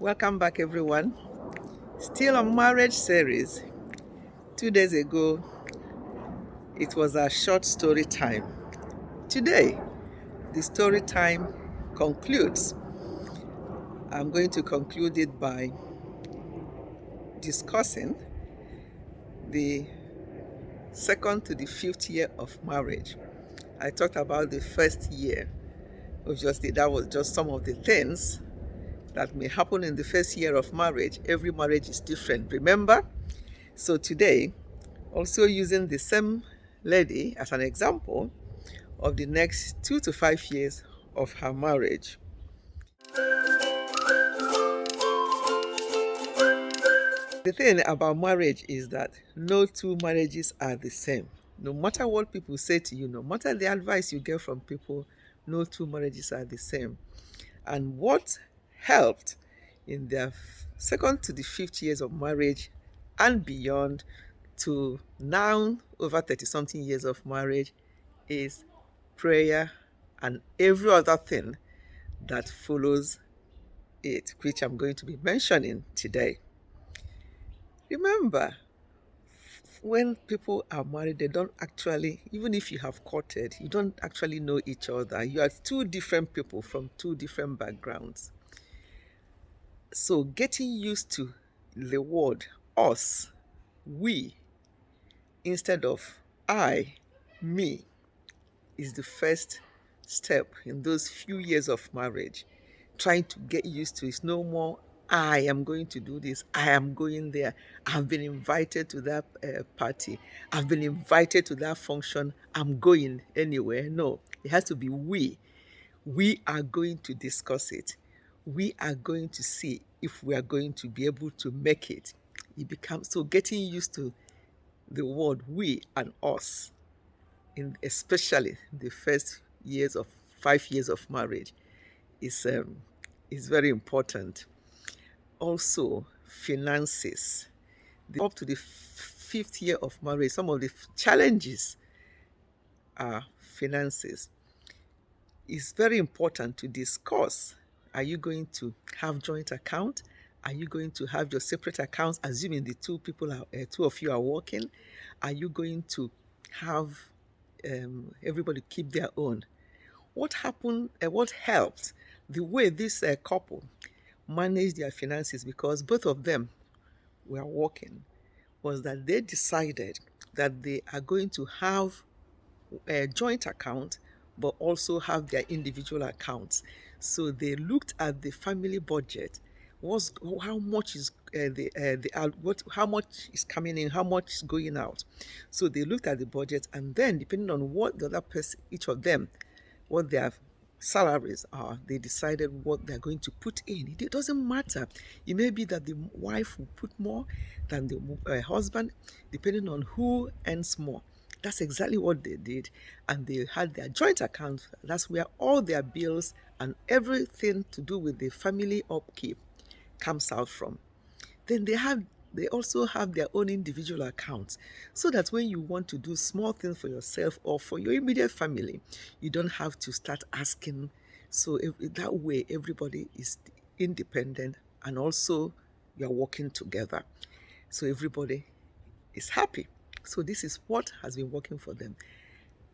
Welcome back, everyone. Still on marriage series. 2 days ago, it was our short story time. Today, the story time concludes. I'm going to conclude it by discussing the second to the fifth year of marriage. I talked about the first year. Obviously, that was just some of the things that may happen in the first year of marriage. Every marriage is different, remember? So today, also using the same lady as an example of the next 2 to 5 years of her marriage. The thing about marriage is that no two marriages are the same. No matter what people say to you, no matter the advice you get from people, no two marriages are the same. And what helped in their second to the fifth years of marriage and beyond to now over 30 something years of marriage is prayer and every other thing that follows it, which I'm going to be mentioning today. Remember, when people are married, they don't actually, even if you have courted, you don't actually know each other. You are two different people from two different backgrounds. So getting used to the word us, we, instead of I, me, is the first step in those few years of marriage. Trying to get used to it's no more I am going to do this, I am going there, I've been invited to that party, I've been invited to that function, I'm going anywhere. No, it has to be we are going to discuss it, we are going to see if we are going to be able to make it. It becomes so getting used to the word we and us, in especially the first years of 5 years of marriage, is very important. Also, finances. Up to the fifth year of marriage, some of the challenges are finances. It's very important to discuss. Are you going to have joint account? Are you going to have your separate accounts, assuming the two of you are working? Are you going to have everybody keep their own? What happened? What helped the way this couple managed their finances, because both of them were working, was that they decided that they are going to have a joint account but also have their individual accounts. So they looked at the family budget, was how much is how much is coming in, how much is going out. So they looked at the budget, and then depending on what the other person, each of them, what their salaries are, they decided what they're going to put in. It doesn't matter. It may be that the wife will put more than the husband, depending on who earns more. That's exactly what they did. And they had their joint account. That's where all their bills and everything to do with the family upkeep comes out from. Then they also have their own individual accounts, so that when you want to do small things for yourself or for your immediate family, you don't have to start asking. So that way everybody is independent, and also you're working together, so everybody is happy. So this is what has been working for them.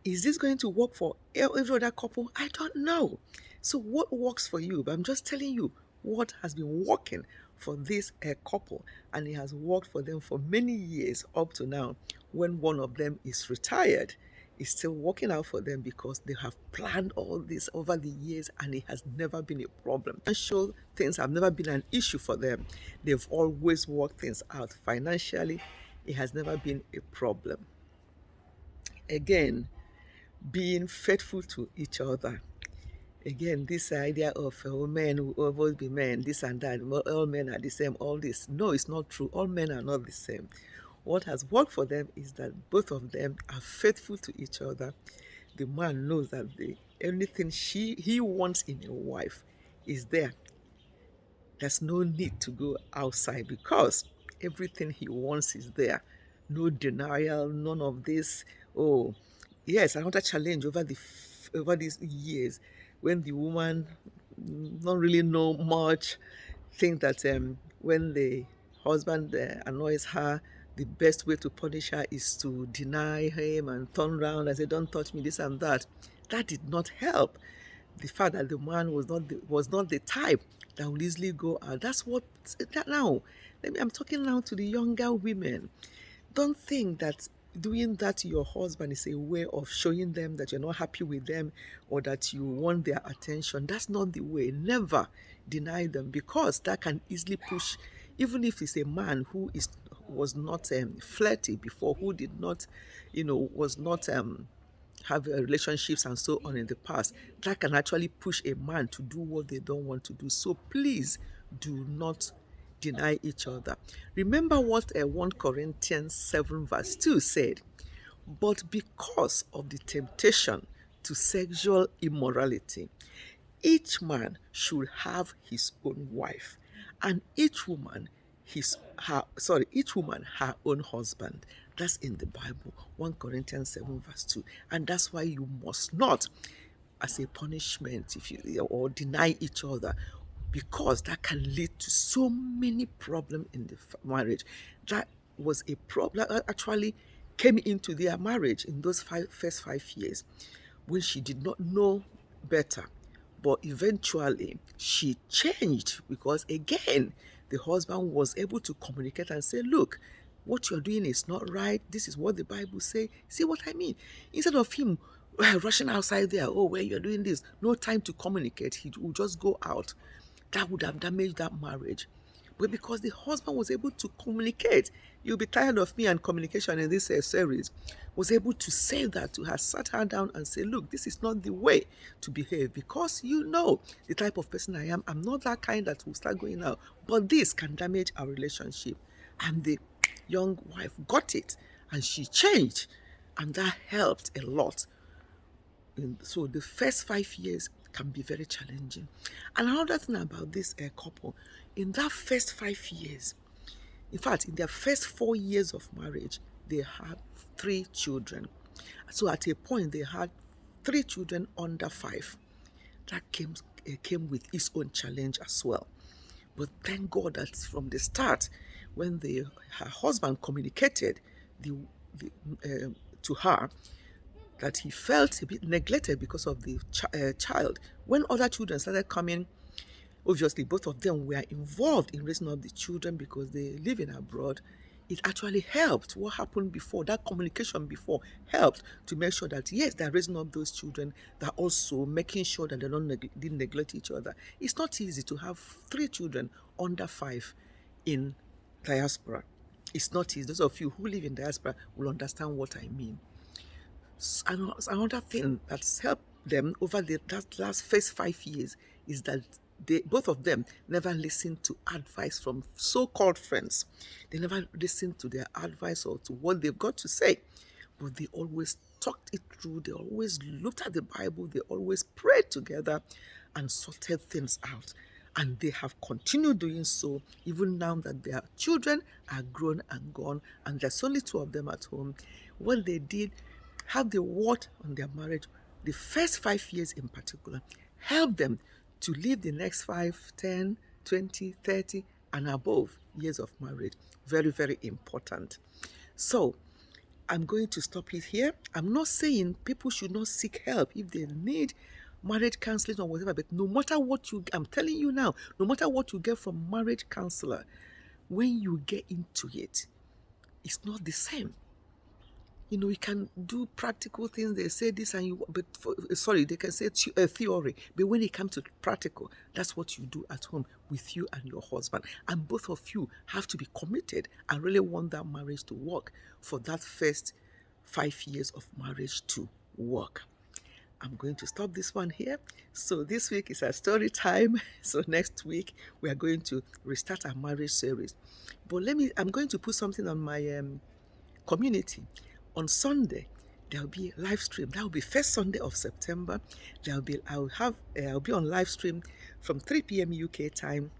Is this going to work for every other couple? I don't know. So what works for you? But I'm just telling you what has been working for this couple, and it has worked for them for many years up to now. When one of them is retired, it's still working out for them because they have planned all this over the years, and it has never been a problem. Financial things have never been an issue for them. They've always worked things out financially. It has never been a problem. Again, being faithful to each other. Again, this idea of men will always be men, this and that, all men are the same, all this. No, it's not true. All men are not the same. What has worked for them is that both of them are faithful to each other. The man knows that anything he wants in a wife is there. There's no need to go outside because everything he wants is there. No denial, none of this. Oh, yes, another challenge over these years, when the woman not really know much, think that when the husband annoys her, the best way to punish her is to deny him and turn around and say, "Don't touch me," this and that. That did not help. The fact that the man was not the type that would easily go out. That's what that now. I'm talking now to the younger women. Don't think that doing that to your husband is a way of showing them that you're not happy with them or that you want their attention. That's not the way. Never deny them, because that can easily push, even if it's a man who was not flirty before, who did not, was not have relationships and so on in the past, that can actually push a man to do what they don't want to do. So please do not deny each other. Remember what 1 Corinthians 7 verse 2 said. But because of the temptation to sexual immorality, each man should have his own wife, and each woman her own husband. That's in the Bible, 1 Corinthians 7 verse 2. And that's why you must not, as a punishment, if you or deny each other, because that can lead to so many problems in the marriage. That was a problem that actually came into their marriage in those first 5 years, when she did not know better. But eventually she changed, because again, the husband was able to communicate and say, "Look, what you're doing is not right. This is what the Bible says. See what I mean?" Instead of him rushing outside there, "Oh, where you're doing this," no time to communicate, he would just go out. That would have damaged that marriage. But because the husband was able to communicate, "You'll be tired of me," and communication in this series, was able to say that to her, sat her down and say, "Look, this is not the way to behave, because you know the type of person I am. I'm not that kind that will start going out, but this can damage our relationship." And the young wife got it, and she changed, and that helped a lot. So the first 5 years can be very challenging. And another thing about this couple, in that first 5 years, in fact, in their first 4 years of marriage, they had 3 children. So at a point, they had 3 children under 5. That came with its own challenge as well. But thank God that from the start, when her husband communicated to her that he felt a bit neglected because of the child, when other children started coming, obviously both of them were involved in raising up the children because they live in abroad. It actually helped. What happened before, that communication before, helped to make sure that yes, they're raising up those children. They're also making sure that they didn't neglect each other. It's not easy to have 3 children under 5 in diaspora. It's not easy. Those of you who live in diaspora will understand what I mean. Another thing that's helped them over that last first 5 years is that both of them never listened to advice from so-called friends. They never listened to their advice or to what they've got to say, but they always talked it through. They always looked at the Bible. They always prayed together and sorted things out. And they have continued doing so even now that their children are grown and gone, and there's only 2 of them at home. What they did, how they worked on their marriage, the first 5 years in particular, helped them to live the next 5, 10, 20, 30, and above years of marriage. Very, very important. So I'm going to stop it here. I'm not saying people should not seek help if they need marriage counseling or whatever, but no matter what I'm telling you now, no matter what you get from marriage counselor, when you get into it, it's not the same. You can do practical things. They say this and they can say theory. But when it comes to practical, that's what you do at home with you and your husband. And both of you have to be committed and really want that marriage to work for that first 5 years of marriage to work. I'm going to stop this one here. So this week is our story time. So next week, we are going to restart our marriage series. But I'm going to put something on my community. On Sunday, there'll be a live stream. That will be first Sunday of September. I'll be on live stream from 3 p.m. UK time.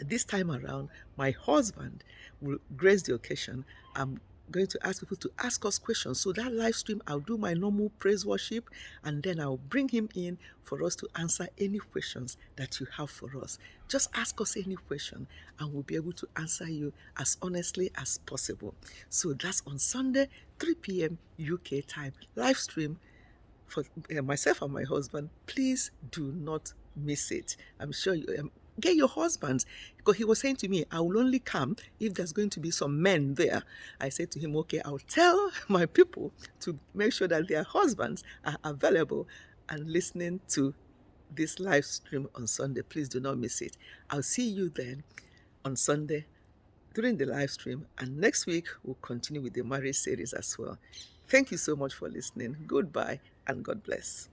This time around, my husband will grace the occasion. I'm going to ask people to ask us questions. So that live stream, I'll do my normal praise worship, and then I'll bring him in for us to answer any questions that you have for us. Just ask us any question, and we'll be able to answer you as honestly as possible. So that's on Sunday, 3 p.m. UK time, live stream for myself and my husband. Please do not miss it. I'm sure you get your husbands, because he was saying to me, I will only come if there's going to be some men there. I said to him, okay, I'll tell my people to make sure that their husbands are available and listening to this live stream on Sunday. Please do not miss it. I'll see you then on Sunday during the live stream, and next week we'll continue with the marriage series as well. Thank you so much for listening. Goodbye and God bless.